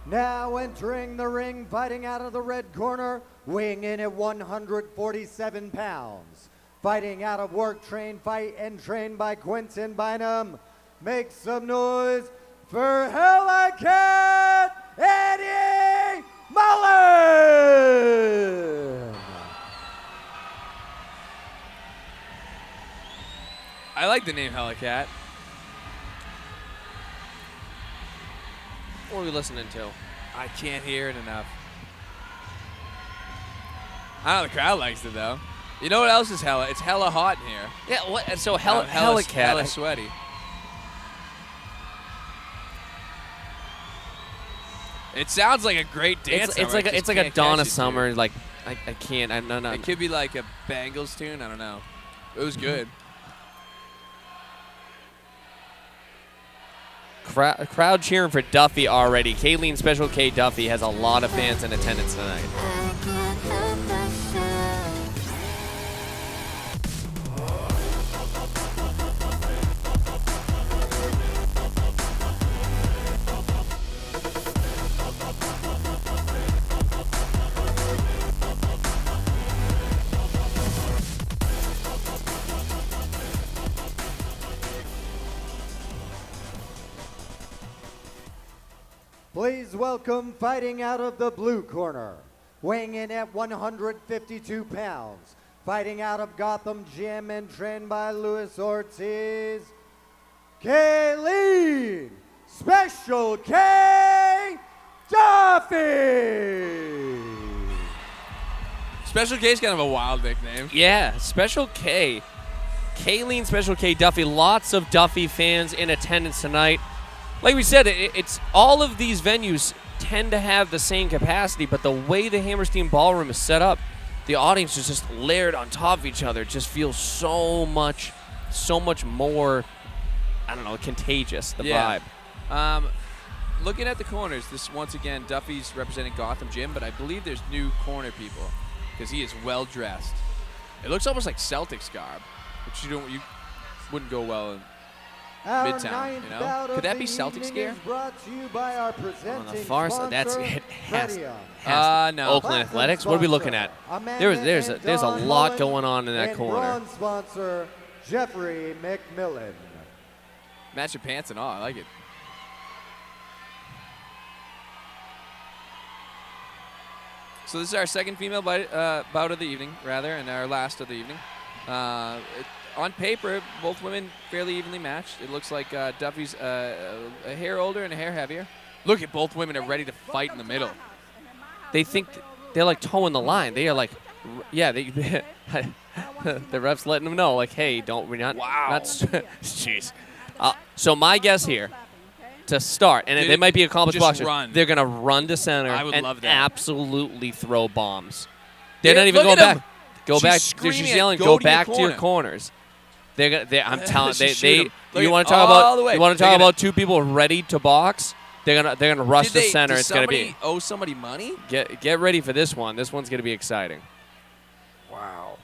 Now entering the ring, fighting out of the red corner, weighing in at 147 pounds. Fighting out of work, trained, fight, and trained by Quentin Bynum. Make some noise for Helicat Eddie Mullen! I like the name Helicat. What are we listening to? I can't hear it enough. I know the crowd likes it though. You know what else is hella? It's hella hot in here. Yeah, what? So Hella Helicat. sweaty. It sounds like a great dance. It's like a Donna Summer. Like I can't. I'm no. It could be like a Bangles tune. I don't know. It was good. Crowd cheering for Duffy already. Kayleen Special K Duffy has a lot of fans in attendance tonight. Please welcome, fighting out of the blue corner, weighing in at 152 pounds, fighting out of Gotham Gym and trained by Luis Ortiz, Kayleen Special K Duffy! Special K is kind of a wild nickname. Yeah, Special K. Kayleen Special K Duffy. Lots of Duffy fans in attendance tonight. Like we said, it's all of these venues tend to have the same capacity, but the way the Hammerstein Ballroom is set up, the audience is just layered on top of each other. It just feels so much more, I don't know, contagious, the vibe. Looking at the corners, this once again, Duffy's representing Gotham Gym, but I believe there's new corner people because he is well dressed. It looks almost like Celtics garb, which you wouldn't go well in Midtown, you know? Could that be Celtics gear? On the far side, it has no. Oakland Athletics. What are we looking at? There's a lot going on in that corner. Sponsor Jeffrey McMillan. Match your pants and all. I like it. So this is our second female bout of the evening, and our last of the evening. On paper, both women fairly evenly matched. It looks like Duffy's a hair older and a hair heavier. Look at both women are ready to fight in the middle. They think they're like towing the line. They are like, yeah. The ref's letting them know, like, hey, we're not. Wow. Jeez. So my guess here, to start, and they might be accomplished boxers. Run. They're gonna run to center and love that. Absolutely throw bombs. They're not even going going back. Go She's back. screaming She's at, yelling, "Go go to back your to your corner." corners. I'm telling Shoot 'em. Look you at want to talk all the way. about you want to They're talk gonna- about two people ready to box? They're gonna rush the center. Did It's gonna be somebody owe somebody money? get ready for this one. This one's gonna be exciting. Wow.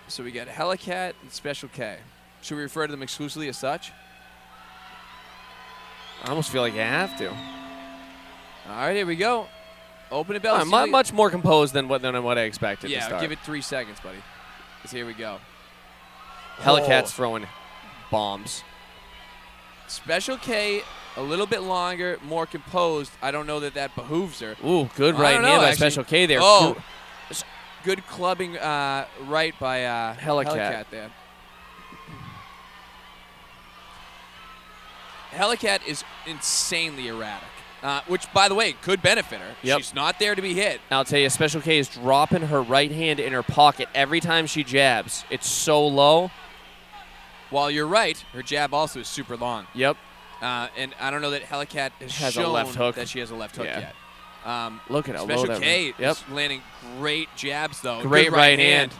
So we got Helicat and Special K. Should we refer to them exclusively as such? I almost feel like you have to. All right, here we go. Open it, bell. I'm much more composed than what I expected to Yeah, start. give it 3 seconds, buddy. Because here we go. Helicat's throwing bombs. Special K, a little bit longer, more composed. I don't know that behooves her. Ooh, good I right don't hand know, by actually. Special K there. Oh, good clubbing right by Helicat there. Helicat is insanely erratic, which, by the way, could benefit her. Yep. She's not there to be hit. I'll tell you, Special K is dropping her right hand in her pocket every time she jabs. It's so low. While you're right, her jab also is super long. Yep. And I don't know that Helicat has a shown left hook. that she has a left hook Yeah. yet. Look at how low Special that K was. Yep. is landing great jabs, though. Great Good right hand.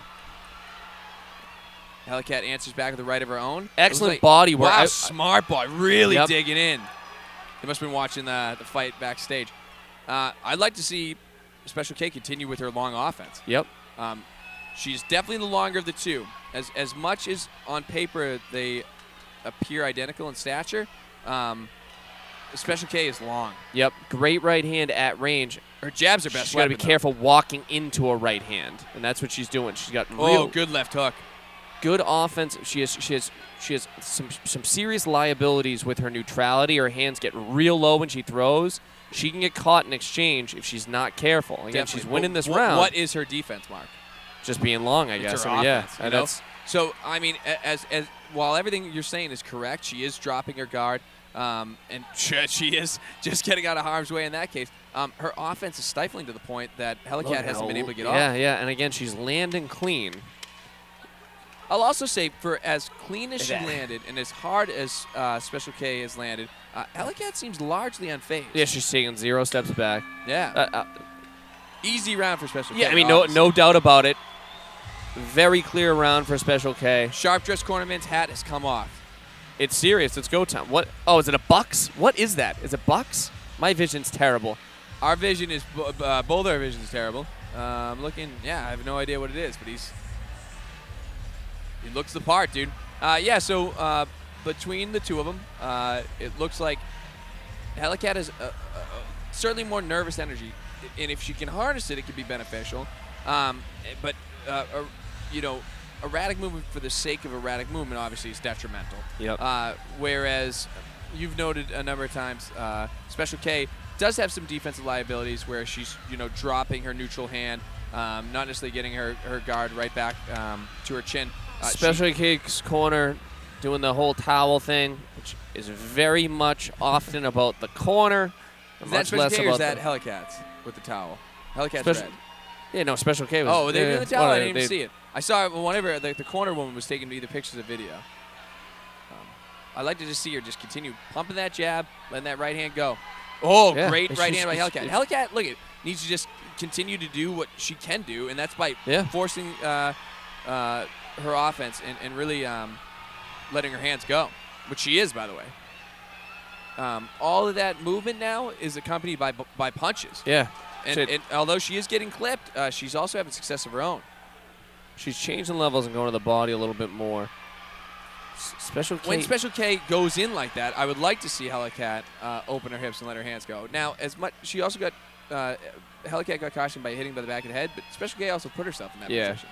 Helicat answers back with the right of her own. Excellent body work. Wow, smart boy. Really Yep. digging in. They must have been watching the fight backstage. I'd like to see Special K continue with her long offense. Yep. She's definitely the longer of the two. As much as on paper they appear identical in stature, Special K is long. Yep, great right hand at range. Her jabs are best. She's got to be careful walking into a right hand, and that's what she's doing. She's got real good left hook. Good offense. She has some serious liabilities with her neutrality. Her hands get real low when she throws. She can get caught in exchange if she's not careful. Again, Definitely. she's winning this round. What is her defense, Mark? Just being long, I It's guess. her I mean, offense, yeah, you know? that's So, I mean, as while everything you're saying is correct, she is dropping her guard, and she is just getting out of harm's way in that case. Her offense is stifling to the point that Helicat hasn't been able to get off. Yeah, and again, she's landing clean. I'll also say, for as clean as she landed and as hard as Special K has landed, Helicat seems largely unfazed. Yeah, she's taking 0 steps back. Yeah. Easy round for Special K. Yeah, I mean, no doubt about it. Very clear round for Special K. Sharp Dress Cornerman's hat has come off. It's serious. It's go time. What? Oh, is it a Bucks? What is that? Is it Bucks? My vision's terrible. Our vision is both our vision is terrible. Looking, yeah, I have no idea what it is, but he looks the part, dude. So between the two of them, it looks like Helicat has certainly more nervous energy, and if she can harness it, it could be beneficial. But erratic movement for the sake of erratic movement obviously is detrimental. Yep. Whereas you've noted a number of times, Special K does have some defensive liabilities where she's dropping her neutral hand, not necessarily getting her guard right back to her chin. Special K's corner doing the whole towel thing, which is very much often about the corner. Is that Special K or is that Helicats with the towel? Helicats red. Yeah, no, Special K was. Oh, they were doing the towel? I didn't even see it. I saw it whenever the corner woman was taking either pictures or video. I'd like to just see her just continue pumping that jab, letting that right hand go. Oh, yeah, great right hand by Helicat. Helicat, look, needs to just continue to do what she can do, and that's by forcing her offense and really letting her hands go, which she is, by the way. All of that movement now is accompanied by punches. Yeah. And although she is getting clipped, she's also having success of her own. She's changing levels and going to the body a little bit more. Special K. When Special K goes in like that, I would like to see Helicat open her hips and let her hands go. Now, she also got Helicat got cautioned by hitting by the back of the head, but Special K also put herself in that position.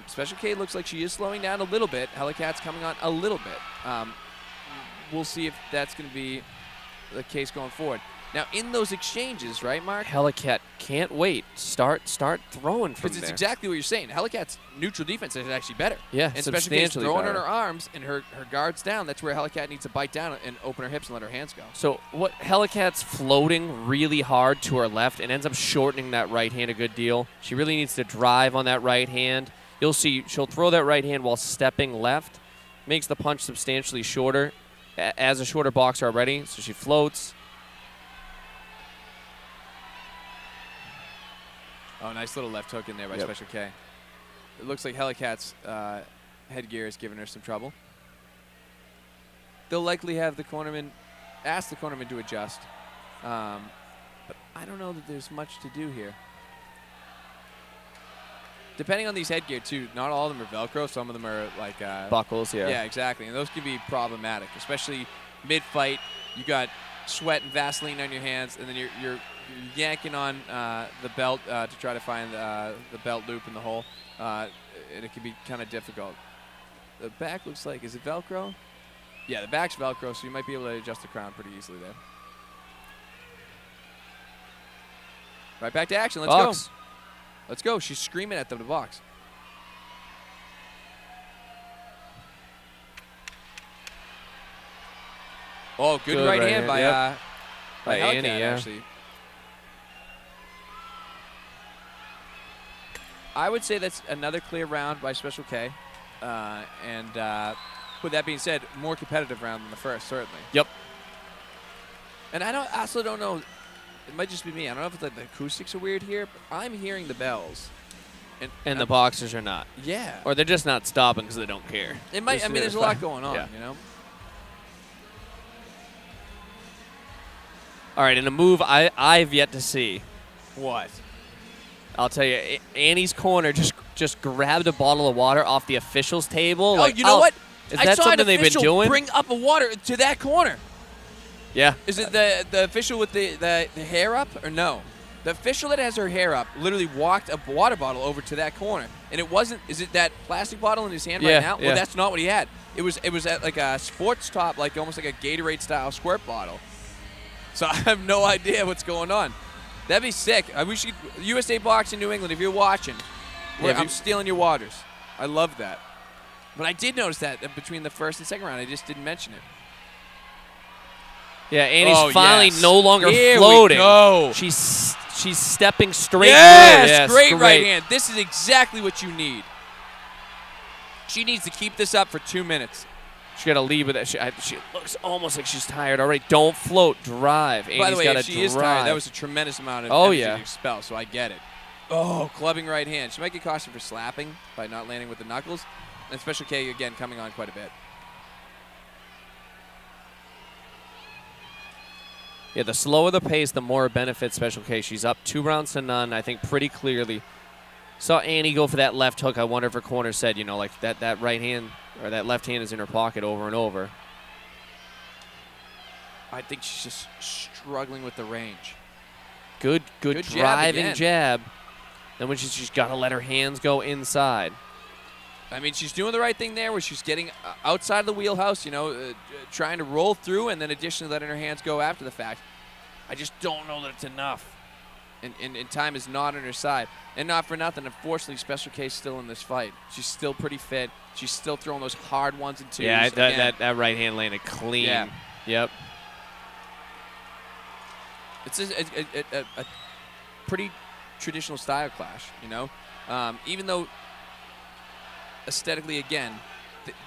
Special K looks like she is slowing down a little bit. Helicat's coming on a little bit. We'll see if that's going to be the case going forward. Now, in those exchanges, right, Mark? Helicat can't wait. Start throwing from there. Because it's exactly what you're saying. Helicat's neutral defense is actually better. Yeah, and Special K is throwing on her arms and her guard's down. That's where Helicat needs to bite down and open her hips and let her hands go. So what Helicat's floating really hard to her left and ends up shortening that right hand a good deal. She really needs to drive on that right hand. You'll see she'll throw that right hand while stepping left. Makes the punch substantially shorter as a shorter boxer already. So she floats. Oh, nice little left hook in there by Special K. It looks like Helicat's headgear is giving her some trouble. They'll likely have the cornerman, ask the cornerman to adjust. But I don't know that there's much to do here. Depending on these headgear, too, not all of them are Velcro. Some of them are like buckles, yeah. Yeah, exactly. And those can be problematic, especially mid-fight. You got sweat and Vaseline on your hands, and then you're yanking on the belt to try to find the belt loop in the hole. And it can be kind of difficult. The back looks like, is it Velcro? Yeah, the back's Velcro, so you might be able to adjust the crown pretty easily there. Right back to action. Let's go. Let's go. She's screaming at them to box. Oh, good right hand by Annie, actually. I would say that's another clear round by Special K. With that being said, more competitive round than the first, certainly. Yep. And I also don't know. It might just be me. I don't know if the acoustics are weird here, but I'm hearing the bells. And the boxers are not. Yeah. Or they're just not stopping because they don't care. It might. I mean, there's a lot going on, you know? All right, in a move I've yet to see. What? I'll tell you, Annie's corner just grabbed a bottle of water off the officials' table. Oh, you know what? Is I that saw something an they've been official doing? bring up a water to that corner. Yeah. Is it the official with the hair up or no? The official that has her hair up literally walked a water bottle over to that corner, and it wasn't. Is it that plastic bottle in his hand right now? Yeah. Well, that's not what he had. It was at like a sports top, like almost like a Gatorade style squirt bottle. So I have no idea what's going on. That'd be sick. I wish USA Boxing New England, if you're watching, I'm stealing your waters. I love that. But I did notice that between the first and second round, I just didn't mention it. Yeah, Annie's finally no longer Here floating. We go. She's stepping straight yes, through. Yes, great right hand. This is exactly what you need. She needs to keep this up for 2 minutes. She got to leave with that. She looks almost like she's tired already. Don't float, drive. By the way, if she is tired, that was a tremendous amount of energy to expel, so I get it. Oh, clubbing right hand. She might get cautioned for slapping by not landing with the knuckles. And Special K, again, coming on quite a bit. Yeah, the slower the pace, the more it benefits Special K. She's up 2-0, I think, pretty clearly. Saw Annie go for that left hook. I wonder if her corner said, you know, like that right hand or that left hand is in her pocket over and over. I think she's just struggling with the range. Good driving jab. Then when she's got to let her hands go inside. I mean, she's doing the right thing there where she's getting outside of the wheelhouse, you know, trying to roll through and then additionally letting her hands go after the fact. I just don't know that it's enough. And time is not on her side. And not for nothing, unfortunately, Special K is still in this fight. She's still pretty fit. She's still throwing those hard 1s and 2s. Yeah, that right hand landed clean. Yeah. Yep. It's a pretty traditional style clash, you know. Even though aesthetically, again,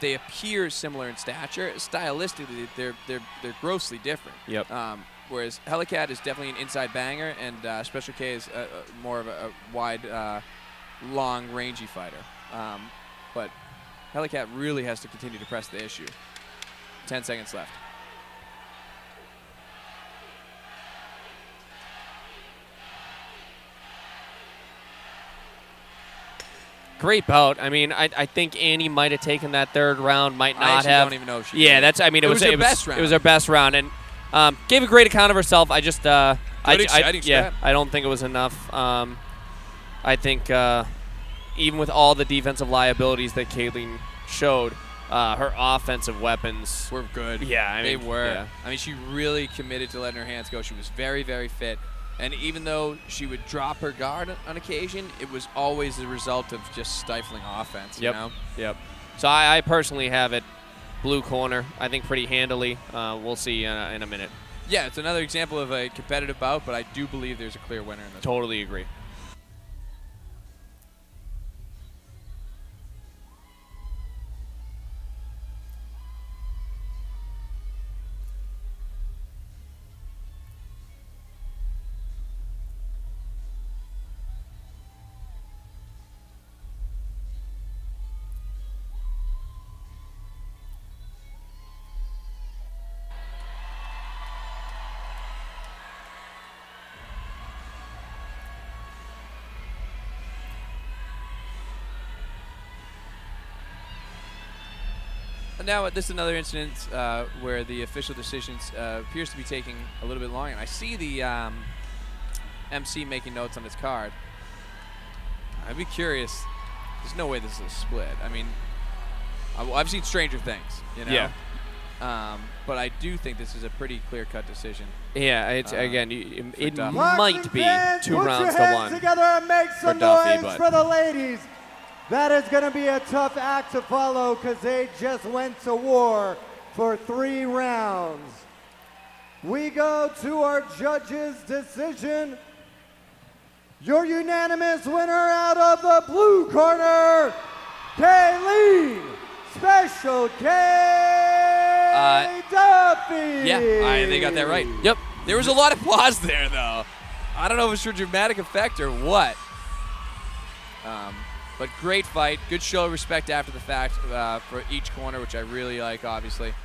they appear similar in stature, stylistically, they're grossly different. Yep. Whereas Helicat is definitely an inside banger, and Special K is more of a wide, long, rangy fighter. But Helicat really has to continue to press the issue. 10 seconds left. Great bout. I mean, I think Annie might have taken that third round, might not have. I don't even know if she did. That's. I mean, it was her best round. It was her best round, and gave a great account of herself. I just, I don't think it was enough. I think even with all the defensive liabilities that Kayleen showed, her offensive weapons were good. Yeah, I mean, they were. Yeah. I mean, she really committed to letting her hands go. She was very, very fit. And even though she would drop her guard on occasion, it was always the result of just stifling offense, you know? Yep. So I personally have it blue corner, I think pretty handily. We'll see in a minute. Yeah, it's another example of a competitive bout, but I do believe there's a clear winner in this. Totally agree. Now, this is another incident where the official decisions appears to be taking a little bit longer. And I see the MC making notes on his card. I'd be curious. There's no way this is a split. I mean, I've seen stranger things, you know? Yeah. But I do think this is a pretty clear-cut decision. Yeah, it's again, it Duffy. might be 2 rounds to 1 together and make some for Duffy, noise for the ladies. That is going to be a tough act to follow because they just went to war for 3 rounds. We go to our judges' decision. Your unanimous winner out of the blue corner, Kayleen Special K Duffy. Yeah, they got that right. Yep. There was a lot of applause there, though. I don't know if it's for dramatic effect or what. But great fight. Good show of respect after the fact for each corner, which I really like, obviously.